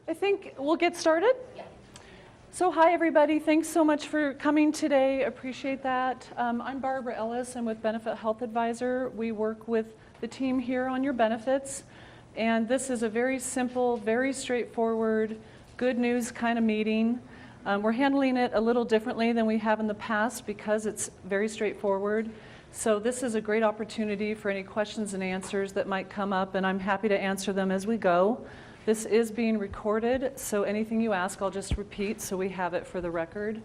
I think we'll get started. Yeah. So hi everybody, thanks so much for coming today, appreciate that. I'm Barbara Ellis, I'm with Benefit Health Advisor. We work with the team here on your benefits, and this is a very simple, very straightforward, good news kind of meeting. We're handling it a little differently than we have in the past because it's very straightforward. So this is a great opportunity for any questions and answers that might come up, and I'm happy to answer them as we go. This is being recorded, so anything you ask, I'll just repeat so we have it for the record.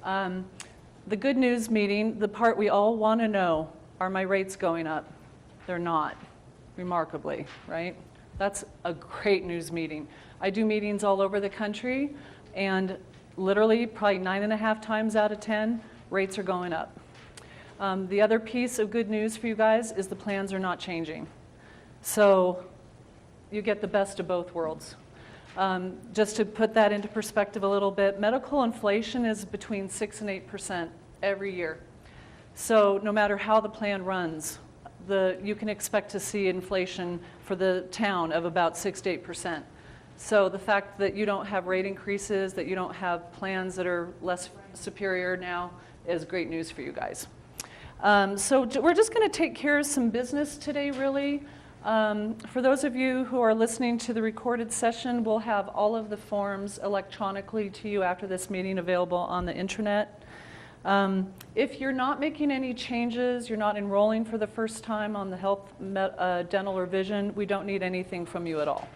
The good news meeting, the part we all want to know, are my rates going up? They're not, remarkably, right? That's a great news meeting. I do meetings all over the country, and literally probably 9.5 times out of 10, rates are going up. The other piece of good news for you guys is the plans are not changing. So you get the best of both worlds. Just to put that into perspective a little bit, medical inflation is between 6 and 8% every year. So no matter how the plan runs, you can expect to see inflation for the town of about 6 to 8%. So the fact that you don't have rate increases, that you don't have plans that are less superior now is great news for you guys. So we're just going to take care of some business today, really. For those of you who are listening to the recorded session, we'll have all of the forms electronically to you after this meeting available on the intranet. If you're not making any changes, you're not enrolling for the first time on the health, dental, or vision, we don't need anything from you at all.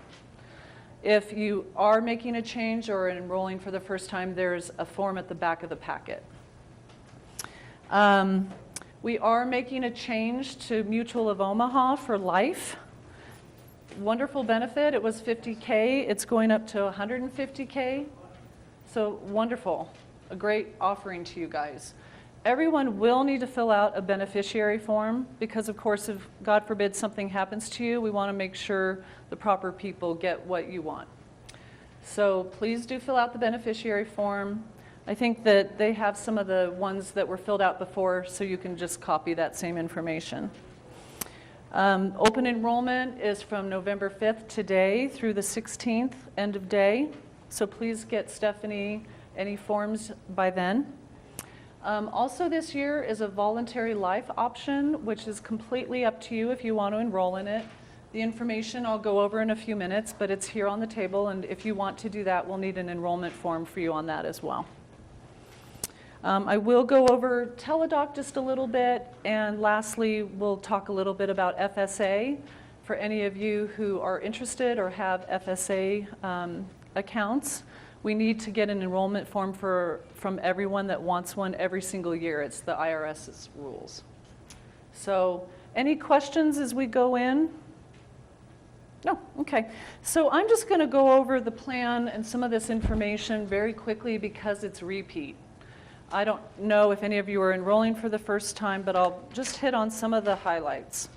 If you are making a change or enrolling for the first time, there's a form at the back of the packet. We are making a change to Mutual of Omaha for life. Wonderful benefit. It was $50K. It's going up to $150K. So wonderful. A great offering to you guys. Everyone will need to fill out a beneficiary form because, of course, if God forbid something happens to you, we want to make sure the proper people get what you want. So please do fill out the beneficiary form. I think that they have some of the ones that were filled out before, so you can just copy that same information. Open enrollment is from November 5th today through the 16th, end of day. So please get Stephanie any forms by then. Also this year is a voluntary life option, which is completely up to you if you want to enroll in it. The information I'll go over in a few minutes, but it's here on the table, and if you want to do that, we'll need an enrollment form for you on that as well. I will go over Teladoc just a little bit, and lastly, we'll talk a little bit about FSA. For any of you who are interested or have FSA accounts, we need to get an enrollment form from everyone that wants one every single year. It's the IRS's rules. So any questions as we go in? No, okay. So I'm just going to go over the plan and some of this information very quickly because it's repeat. I don't know if any of you are enrolling for the first time, but I'll just hit on some of the highlights.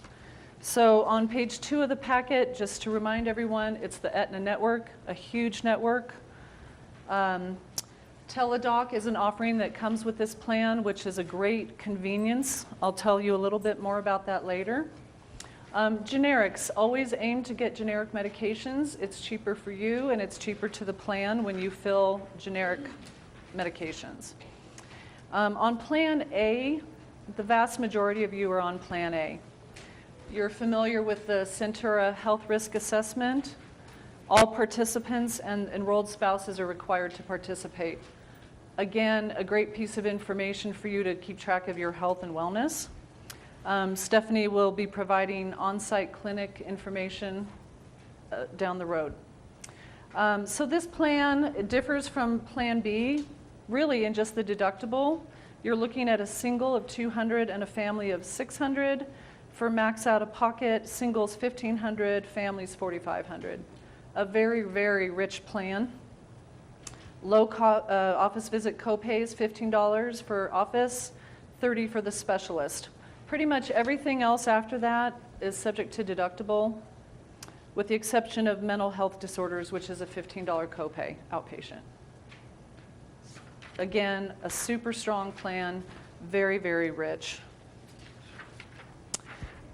So on page 2 of the packet, just to remind everyone, it's the Aetna network, a huge network. Teladoc is an offering that comes with this plan, which is a great convenience. I'll tell you a little bit more about that later. Generics, always aim to get generic medications. It's cheaper for you and it's cheaper to the plan when you fill generic medications. On Plan A, the vast majority of you are on Plan A. You're familiar with the Centura Health Risk Assessment. All participants and enrolled spouses are required to participate. Again, a great piece of information for you to keep track of your health and wellness. Stephanie will be providing on-site clinic information down the road. So this plan, it differs from Plan B, really in just the deductible. You're looking at a single of $200 and a family of $600. For max out of pocket, singles $1,500, families $4,500. A very, very rich plan. Low office visit copays, $15 for office, $30 for the specialist. Pretty much everything else after that is subject to deductible, with the exception of mental health disorders, which is a $15 copay, outpatient. Again, a super strong plan, very, very rich.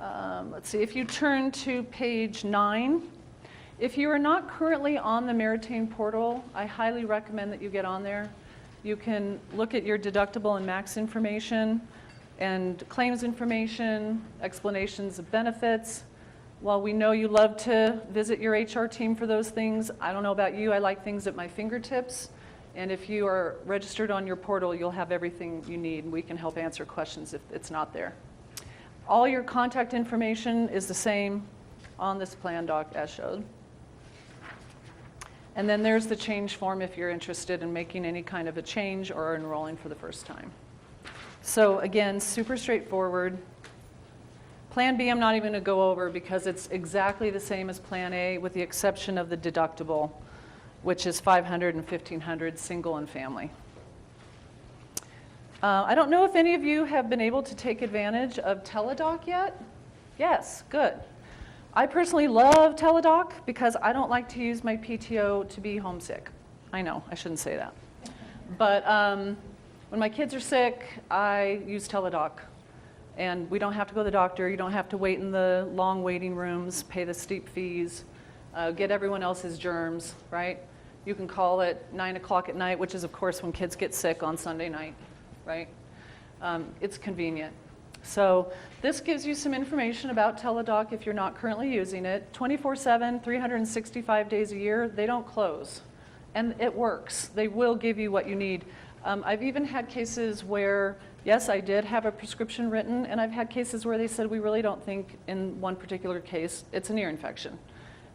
Let's see, if you turn to page 9, If you are not currently on the Meritain portal, I highly recommend that you get on there. You can look at your deductible and max information and claims information, explanations of benefits. While we know you love to visit your HR team for those things, I don't know about you, I like things at my fingertips. And if you are registered on your portal, you'll have everything you need. We can help answer questions if it's not there. All your contact information is the same on this plan doc as showed. And then there's the change form if you're interested in making any kind of a change or enrolling for the first time. So again, super straightforward. Plan B I'm not even going to go over because it's exactly the same as Plan A with the exception of the deductible, which is $500 and $1,500 single and family. I don't know if any of you have been able to take advantage of Teladoc yet. Yes, good. I personally love Teladoc because I don't like to use my PTO to be homesick. I know, I shouldn't say that. But when my kids are sick, I use Teladoc. And we don't have to go to the doctor. You don't have to wait in the long waiting rooms, pay the steep fees, get everyone else's germs, right? You can call at 9 o'clock at night, which is, of course, when kids get sick on Sunday night, right? It's convenient. So this gives you some information about Teladoc if you're not currently using it. 24/7, 365 days a year, they don't close. And it works. They will give you what you need. I've even had cases where, yes, I did have a prescription written, and I've had cases where they said, we really don't think in one particular case it's an ear infection.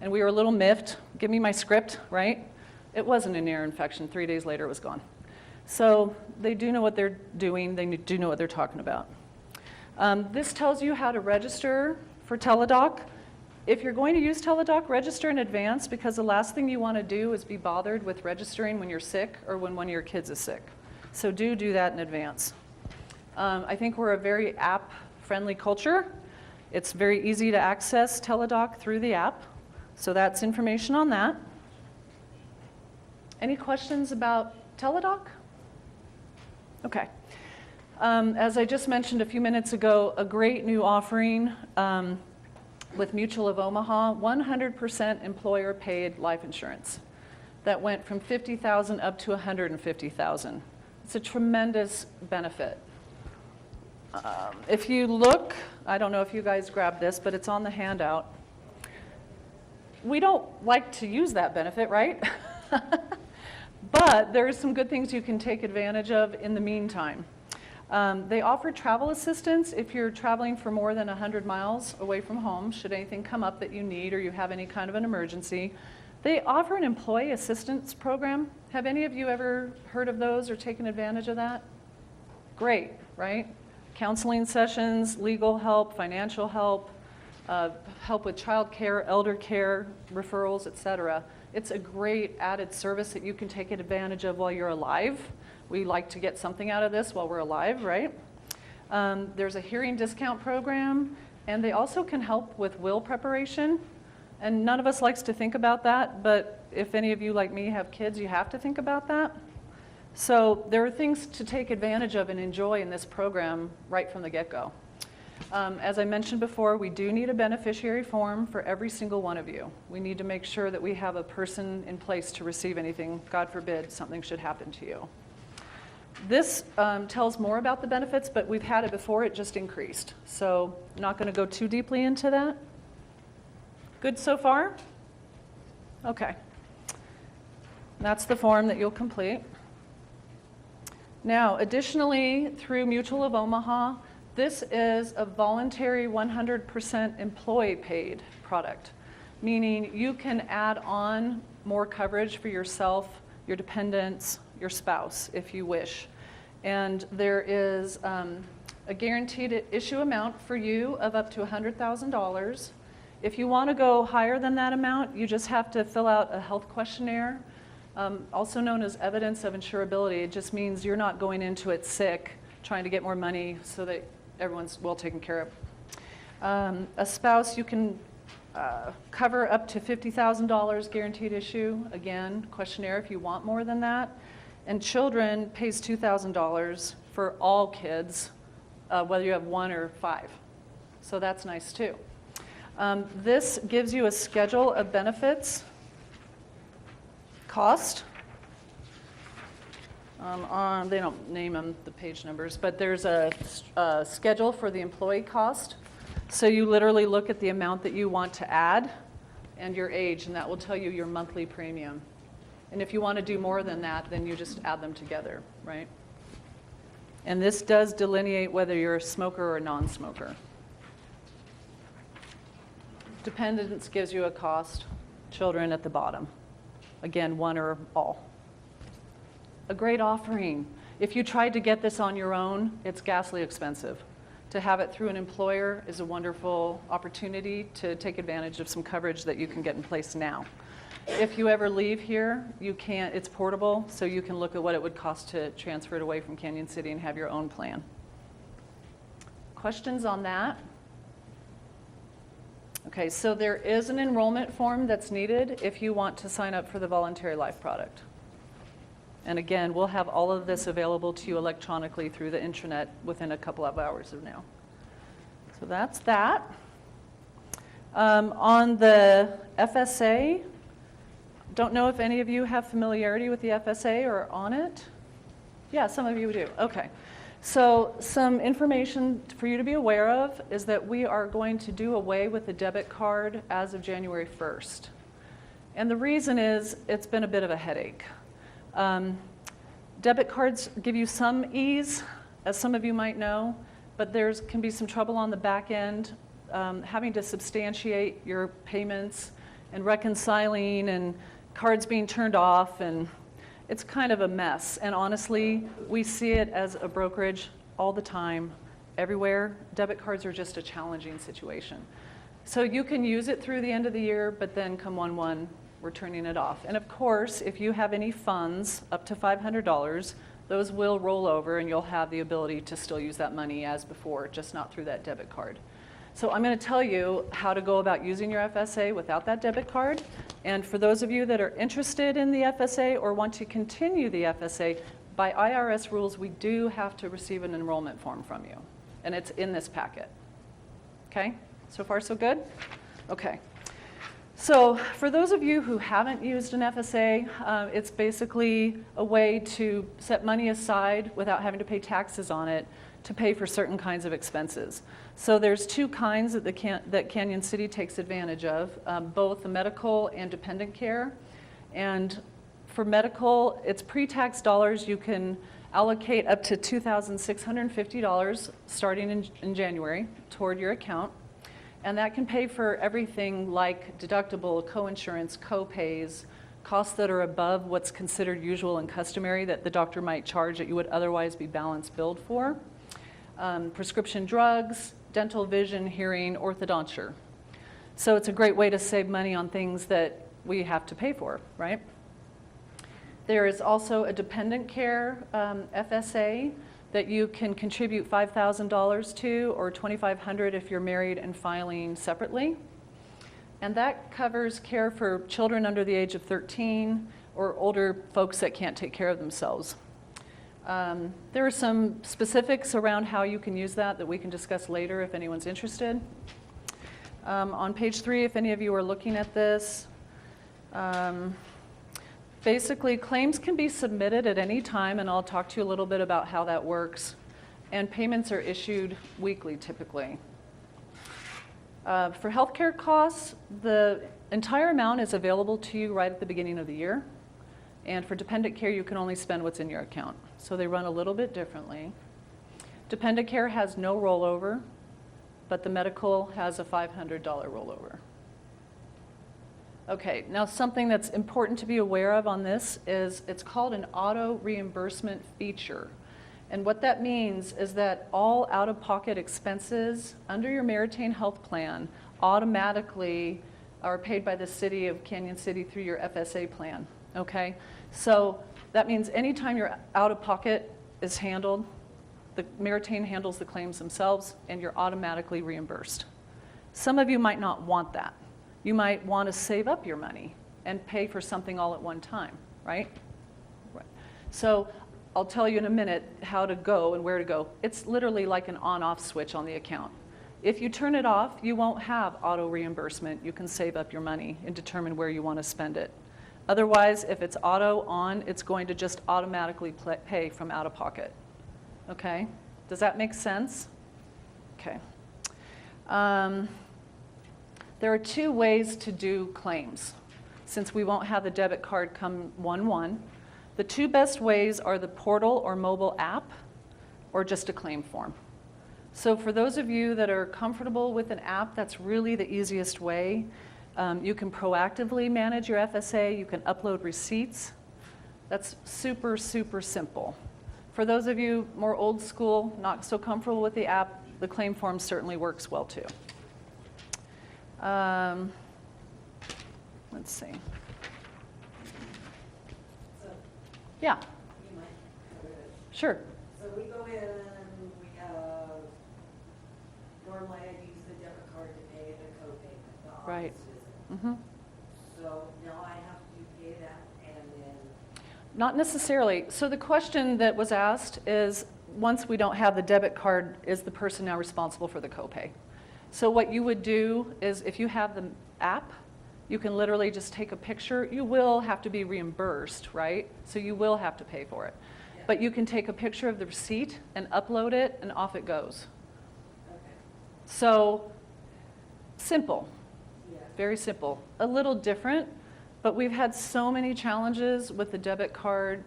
And we were a little miffed. Give me my script, right? It wasn't an ear infection. 3 days later, it was gone. So they do know what they're doing. They do know what they're talking about. This tells you how to register for Teladoc. If you're going to use Teladoc, register in advance because the last thing you want to do is be bothered with registering when you're sick or when one of your kids is sick. So do that in advance. I think we're a very app-friendly culture. It's very easy to access Teladoc through the app. So that's information on that. Any questions about Teladoc? Okay. As I just mentioned a few minutes ago, a great new offering with Mutual of Omaha, 100% employer-paid life insurance. That went from $50,000 up to $150,000. It's a tremendous benefit. If you look, I don't know if you guys grabbed this, but it's on the handout. We don't like to use that benefit, right? But there are some good things you can take advantage of in the meantime. They offer travel assistance if you're traveling for more than 100 miles away from home, should anything come up that you need or you have any kind of an emergency. They offer an employee assistance program. Have any of you ever heard of those or taken advantage of that? Great, right? Counseling sessions, legal help, financial help, help with child care, elder care, referrals, etc. It's a great added service that you can take advantage of while you're alive. We like to get something out of this while we're alive, right? There's a hearing discount program, and they also can help with will preparation. And none of us likes to think about that, but if any of you like me have kids, you have to think about that. So there are things to take advantage of and enjoy in this program right from the get-go. As I mentioned before, we do need a beneficiary form for every single one of you. We need to make sure that we have a person in place to receive anything. God forbid something should happen to you. This tells more about the benefits, but we've had it before, it just increased. So I'm not going to go too deeply into that. Good so far? Okay. That's the form that you'll complete. Now, additionally, through Mutual of Omaha, this is a voluntary 100% employee-paid product, meaning you can add on more coverage for yourself, your dependents, your spouse, if you wish. And there is a guaranteed issue amount for you of up to $100,000. If you want to go higher than that amount, you just have to fill out a health questionnaire, also known as evidence of insurability. It just means you're not going into it sick, trying to get more money so that everyone's well taken care of. A spouse, you can cover up to $50,000 guaranteed issue. Again, questionnaire if you want more than that. And children pays $2,000 for all kids, whether you have 1 or 5. So that's nice too. This gives you a schedule of benefits, cost. They don't name them, the page numbers, but there's a schedule for the employee cost. So you literally look at the amount that you want to add and your age, and that will tell you your monthly premium. And if you want to do more than that, then you just add them together, right? And this does delineate whether you're a smoker or a non-smoker. Dependents gives you a cost, children at the bottom. Again, one or all. A great offering. If you tried to get this on your own, it's ghastly expensive. To have it through an employer is a wonderful opportunity to take advantage of some coverage that you can get in place now. If you ever leave here, you can't, it's portable, so you can look at what it would cost to transfer it away from Canyon City and have your own plan. Questions on that? Okay, so there is an enrollment form that's needed if you want to sign up for the voluntary life product. And again, we'll have all of this available to you electronically through the intranet within a couple of hours of now. So that's that. On the FSA, don't know if any of you have familiarity with the FSA or on it. Yeah, some of you do. Okay. So some information for you to be aware of is that we are going to do away with the debit card as of January 1st. And the reason is it's been a bit of a headache. Debit cards give you some ease, as some of you might know, but there can be some trouble on the back end, having to substantiate your payments and reconciling and cards being turned off, and it's kind of a mess. And honestly, we see it as a brokerage all the time, everywhere. Debit cards are just a challenging situation. So you can use it through the end of the year, but then come 1/1, we're turning it off. And of course, if you have any funds up to $500, those will roll over and you'll have the ability to still use that money as before, just not through that debit card. So I'm going to tell you how to go about using your FSA without that debit card. And for those of you that are interested in the FSA or want to continue the FSA, by IRS rules, we do have to receive an enrollment form from you. And it's in this packet. Okay? So far, so good? Okay. So for those of you who haven't used an FSA, it's basically a way to set money aside without having to pay taxes on it to pay for certain kinds of expenses. So there's two kinds that Canyon City takes advantage of, both the medical and dependent care. And for medical, it's pre-tax dollars. You can allocate up to $2,650 starting in January toward your account. And that can pay for everything like deductible, co-insurance, co-pays, costs that are above what's considered usual and customary that the doctor might charge that you would otherwise be balance billed for. Prescription drugs, dental, vision, hearing, orthodonture. So it's a great way to save money on things that we have to pay for, right? There is also a dependent care FSA that you can contribute $5,000 to, or $2,500 if you're married and filing separately. And that covers care for children under the age of 13 or older folks that can't take care of themselves. There are some specifics around how you can use that we can discuss later if anyone's interested. On page 3, if any of you are looking at this, basically, claims can be submitted at any time, and I'll talk to you a little bit about how that works. And payments are issued weekly, typically. For healthcare costs, the entire amount is available to you right at the beginning of the year. And for dependent care, you can only spend what's in your account. So they run a little bit differently. Dependent care has no rollover, but the medical has a $500 rollover. Okay, now something that's important to be aware of on this is it's called an auto reimbursement feature. And what that means is that all out-of-pocket expenses under your Meritain Health Plan automatically are paid by the city of Canyon City through your FSA plan, okay? So that means anytime your out-of-pocket is handled, the Meritain handles the claims themselves and you're automatically reimbursed. Some of you might not want that. You might want to save up your money and pay for something all at one time, right? Right. So I'll tell you in a minute how to go and where to go. It's literally like an on-off switch on the account. If you turn it off, you won't have auto reimbursement. You can save up your money and determine where you want to spend it. Otherwise, if it's auto on, it's going to just automatically pay from out of pocket. Okay? Does that make sense? Okay. There are two ways to do claims, since we won't have the debit card come 1/1. The two best ways are the portal or mobile app, or just a claim form. So for those of you that are comfortable with an app, that's really the easiest way. You can proactively manage your FSA. You can upload receipts. That's super, super simple. For those of you more old school, not so comfortable with the app, the claim form certainly works well too. Let's see. So, Yeah, you might cover this. sure. So we go in, we have, normally I'd use the debit card to pay the copayment, the office Right. visit. Mm-hmm. So now I have to pay that and then, Not necessarily. So the question that was asked is, once we don't have the debit card, is the person now responsible for the copay? So what you would do is, if you have the app, you can literally just take a picture. You will have to be reimbursed, right? So you will have to pay for it. yeah. But you can take a picture of the receipt and upload it, and off it goes. Okay, So simple. yeah. Very simple. A little different, but we've had so many challenges with the debit card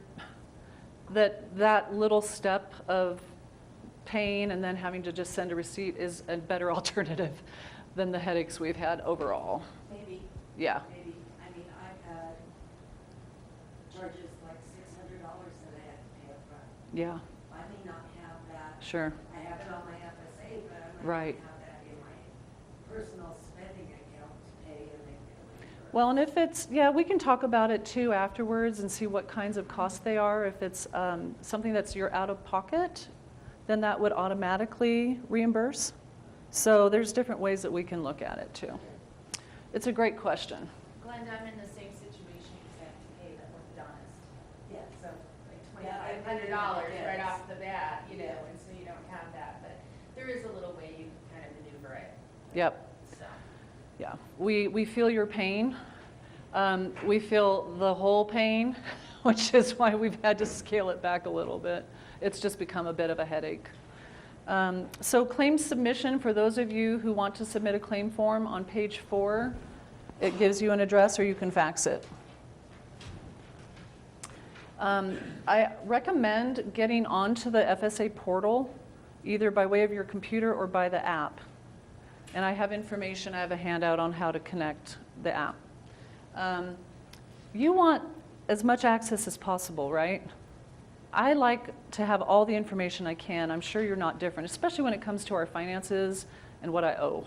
that that little step of paying and then having to just send a receipt is a better alternative than the headaches we've had overall. Maybe, Yeah, maybe, I mean, I've had charges like $600 that I had to pay up front. yeah, I may not have that, sure. I have it on my FSA, but I might Right. not have that in my personal spending account to pay and then get reimbursed. Well, and if it's, yeah, we can talk about it too afterwards and see what kinds of costs they are. If it's something that's your out of pocket, then that would automatically reimburse. So there's different ways that we can look at it too. It's a great question. Glenda, I'm in the same situation because I have to pay the orthodontist. Yeah. So like Yeah, I $2,500 yes. right off the bat, you know, Yeah. and so you don't have that. But there is a little way you can kind of maneuver it. Yep. So, Yeah, we feel your pain. We feel the whole pain, which is why we've had to scale it back a little bit. It's just become a bit of a headache. So claim submission, for those of you who want to submit a claim form, on page 4, it gives you an address or you can fax it. I recommend getting onto the FSA portal, either by way of your computer or by the app. And I have information, I have a handout on how to connect the app. You want as much access as possible, right? I like to have all the information I can. I'm sure you're not different, especially when it comes to our finances and what I owe.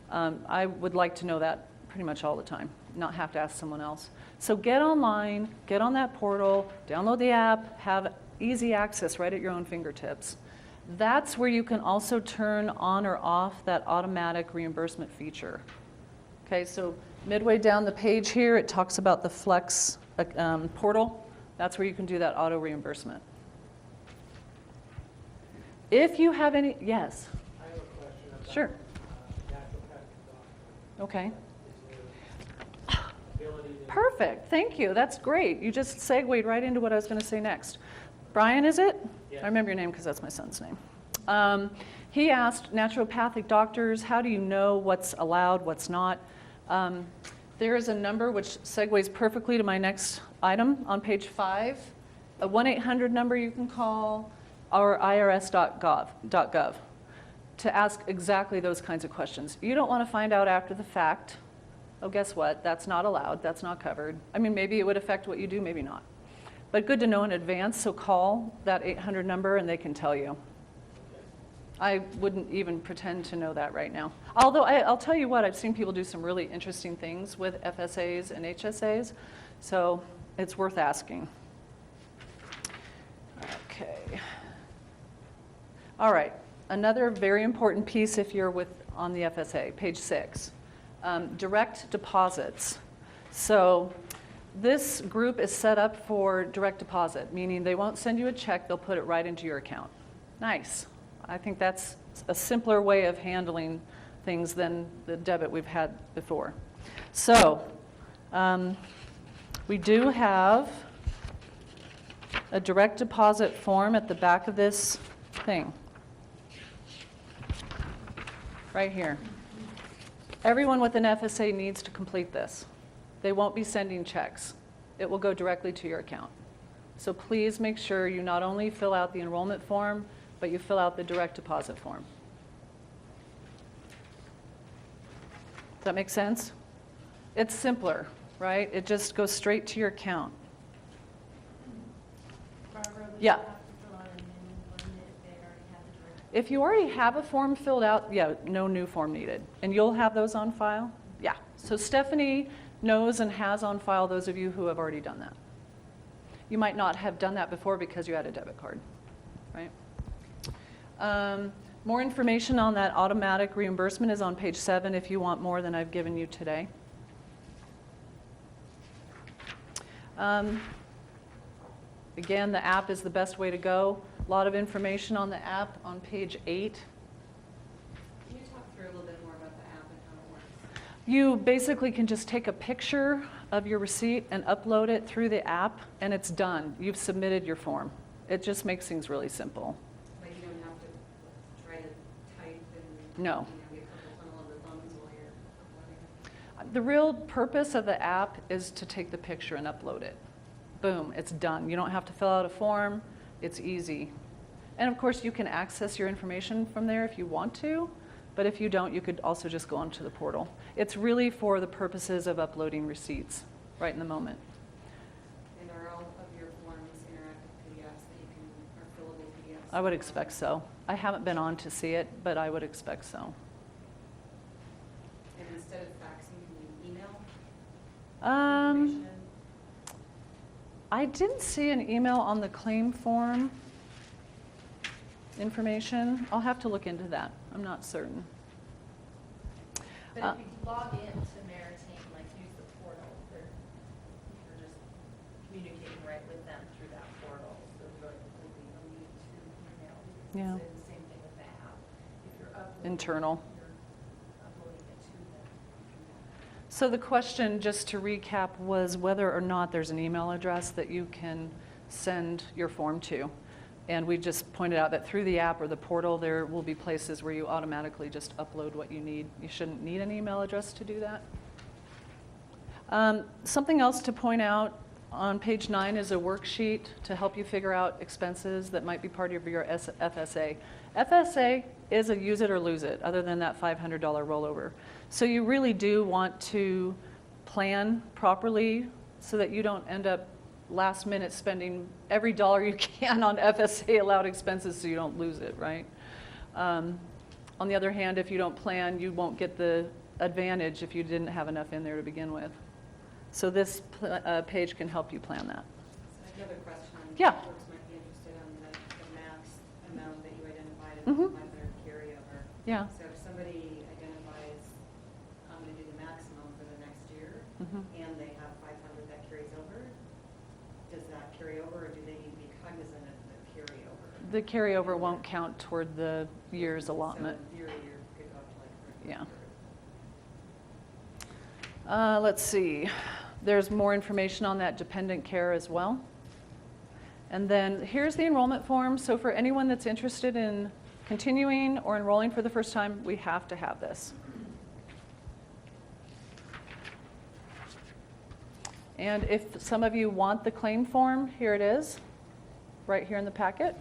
I would like to know that pretty much all the time, not have to ask someone else. So get online, get on that portal, download the app, have easy access right at your own fingertips. That's where you can also turn on or off that automatic reimbursement feature. Okay, so midway down the page here, it talks about the Flex portal. That's where you can do that auto reimbursement. If you have any, yes, I have a question about sure, naturopathic doctor. okay. Is there ability to- Perfect, thank you, that's great. You just segued right into what I was going to say next. Brian, is it? Yes. I remember your name because that's my son's name. He asked naturopathic doctors, how do you know what's allowed, what's not? There is a number which segues perfectly to my next item on page 5, a 1-800 number you can call, or irs.gov to ask exactly those kinds of questions. You don't want to find out after the fact, oh, guess what, that's not allowed, that's not covered. I mean, maybe it would affect what you do, maybe not. But good to know in advance, so call that 800 number and they can tell you. I wouldn't even pretend to know that right now. Although I'll tell you what, I've seen people do some really interesting things with FSAs and HSAs, so it's worth asking. Okay. All right, another very important piece if you're on the FSA, page 6, direct deposits. So this group is set up for direct deposit, meaning they won't send you a check, they'll put it right into your account. Nice. I think that's a simpler way of handling things than the debit we've had before. So we do have a direct deposit form at the back of this thing, right here. Everyone with an FSA needs to complete this. They won't be sending checks. It will go directly to your account. So please make sure you not only fill out the enrollment form, but you fill out the direct deposit form. Does that make sense? It's simpler, right? It just goes straight to your account. Barbara, would Yeah. you have to fill out a new one if they already have the direct? If you already have a form filled out, yeah, no new form needed. And you'll have those on file? Yeah. So Stephanie knows and has on file those of you who have already done that. You might not have done that before because you had a debit card, right? More information on that automatic reimbursement is on page 7 if you want more than I've given you today. Again, the app is the best way to go. A lot of information on the app on page 8. Can you talk through a little bit more about the app and how it works? You basically can just take a picture of your receipt and upload it through the app, and it's done. You've submitted your form. It just makes things really simple. Like you don't have to try to type and No. get carpal tunnel of the thumbs while you're uploading. The real purpose of the app is to take the picture and upload it. Boom, it's done. You don't have to fill out a form. It's easy. And of course, you can access your information from there if you want to, but if you don't, you could also just go onto the portal. It's really for the purposes of uploading receipts right in the moment. And are all of your forms interactive PDFs that you can, or fillable PDFs? I would expect so. I haven't been on to see it, but I would expect so. And instead of faxing, can you email Um, information? I didn't see an email on the claim form information. I'll have to look into that. I'm not certain. But if you log in to Maritime, like use the portal, you're just communicating right with them through that portal. So there's really no need to email. Yeah. It's the same thing with the app. If you're uploading, Internal. you're uploading it to them. So the question, just to recap, was whether or not there's an email address that you can send your form to. And we just pointed out that through the app or the portal, there will be places where you automatically just upload what you need. You shouldn't need an email address to do that. Something else to point out on page 9 is a worksheet to help you figure out expenses that might be part of your FSA. FSA is a use it or lose it, other than that $500 rollover. So you really do want to plan properly so that you don't end up last minute spending every dollar you can on FSA allowed expenses so you don't lose it, right? On the other hand, if you don't plan, you won't get the advantage if you didn't have enough in there to begin with. So this page can help you plan that. So I have a question. Yeah. Folks might be interested on the max amount that you identified as Mhm. 500 carryover. Yeah. So if somebody identifies, I'm going to do the maximum for the next year, Mhm. and they have 500 that carries over, does that carry over, or do they need to be cognizant of the carryover? The carryover won't count toward the year's allotment. So year to year could go up to like. Yeah. Let's see. There's more information on that dependent care as well. And then here's the enrollment form. So for anyone that's interested in continuing or enrolling for the first time, we have to have this. And if some of you want the claim form, here it is, right here in the packet.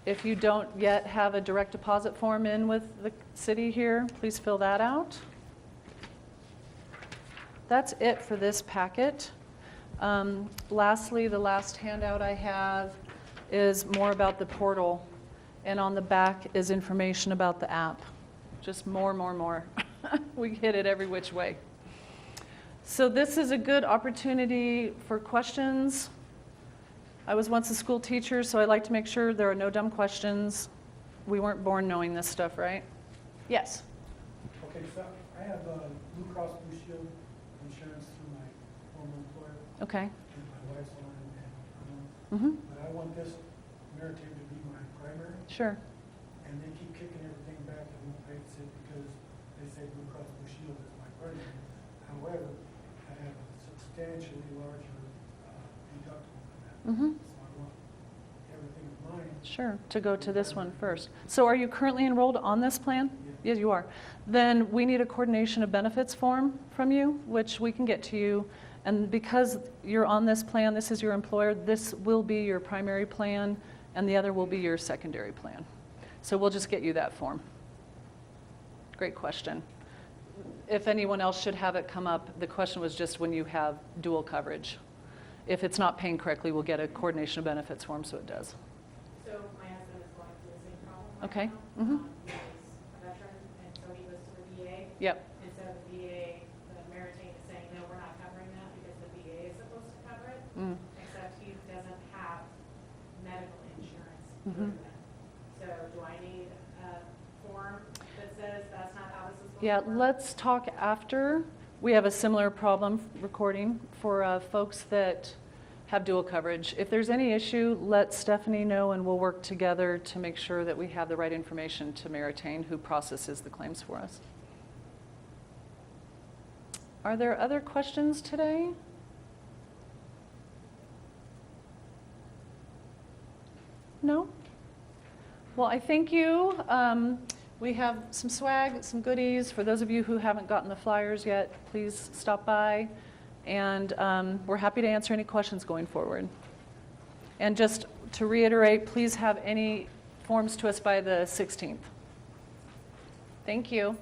If you don't yet have a direct deposit form in with the city here, please fill that out. That's it for this packet. Lastly, the last handout I have is more about the portal. And on the back is information about the app. Just more. We hit it every which way. So this is a good opportunity for questions. I was once a school teacher, so I like to make sure there are no dumb questions. We weren't born knowing this stuff, right? Yes. Okay, so I have Blue Cross Blue Shield insurance through my former employer, Okay. and my wife's on it, and Mm-hmm. but I want this Ameritain to be my primary, Sure. and they keep kicking everything back and won't pay it because they say Blue Cross Blue Shield is my primary. However, I have a substantially larger deductible than that. Mm-hmm. So I want everything of mine. Sure, to go to this one first. So are you currently enrolled on this plan? Yeah. Yes, you are. Then we need a coordination of benefits form from you, which we can get to you. And because you're on this plan, this is your employer, this will be your primary plan, and the other will be your secondary plan. So we'll just get you that form. Great question. If anyone else should have it come up, the question was just when you have dual coverage. If it's not paying correctly, we'll get a coordination of benefits form so it does. So my husband is going through the same problem right Okay. now. Mhm. He's a veteran, and so he goes to the VA. Yep. And so the VA, the Ameritain is saying, no, we're not covering that because the VA is supposed to cover it, Mm. except he doesn't have medical insurance Mhm. through them. So do I need a form that says that's not how this is supposed Yeah, to work? let's talk after. We have a similar problem recording for folks that have dual coverage. If there's any issue, let Stephanie know and we'll work together to make sure that we have the right information to Ameritain, who processes the claims for us. Are there other questions today? No? Well, I thank you. We have some swag, some goodies. For those of you who haven't gotten the flyers yet, please stop by. And we're happy to answer any questions going forward. And just to reiterate, please have any forms to us by the 16th. Thank you.